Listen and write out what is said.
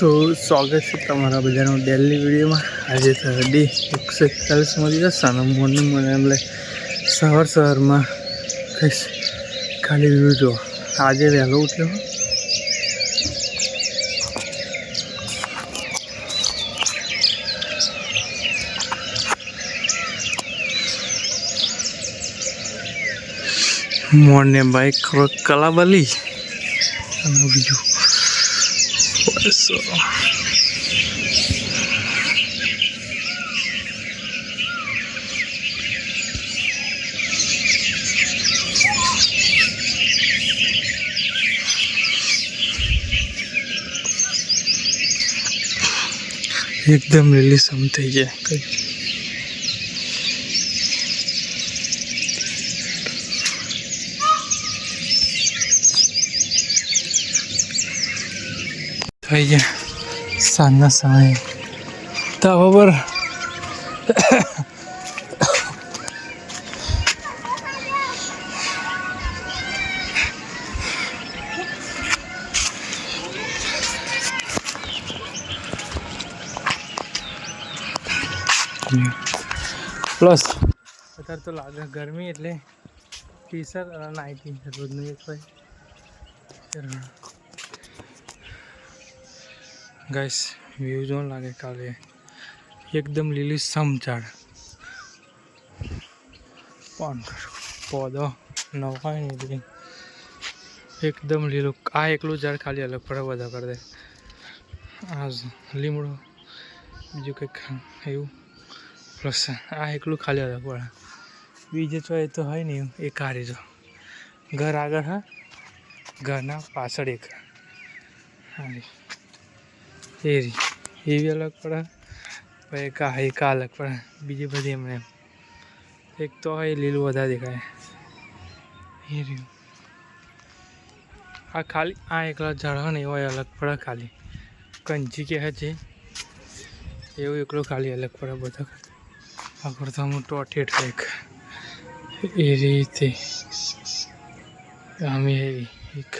તો સ્વાગત છે તમારા બધાનો ડેલી વિડીયોમાં। આજે ડે 141મો દિવસ અને મોર્નિંગ મને એટલે સવારમાં કહીશ ખાલી વ્યૂ જો આજે વહેલો ઉઠ્યો મોરને બાઈક કલાબલી અને બીજું બસ એકદમ લીલીછમ થઈ જાય કઈ થઈ ગયા સાંજના સમયે ધાબા પર પ્લસ અત્યારે તો લાગે ગરમી એટલે ટી શર્ટ અને નાઇટી રોજનું એક હોય ગાઈસ વ્યૂ જોન લાગે કાલે એકદમ લીલીછમ ઝાડ પણ પૌધો નવાય નહીં એટલે એકદમ લીલું આ એકલું ઝાડ ખાલી અલગ પડે બધા કરી દે આ લીમડો બીજું કંઈક એવું પ્લસ આ એકલું ખાલી અલગ પડે બીજે તો એ તો હોય નહીં એ કાઢી જો ઘર આગળ હા ઘરના પાછળ એક હા એવી અલગ પડે પછી એક અલગ પડે બીજી બધી એમને એક તો હોય લીલું વધારે દેખાય એ રહ્યું આ ખાલી આ એકલા ઝાડ હોય ને એવો અલગ પડે ખાલી કંજી કહે છે એવું એકલું ખાલી અલગ પડે બધા આગળ તો મોટો ઠેઠ કંઈક એ રીતે અમે એવી એક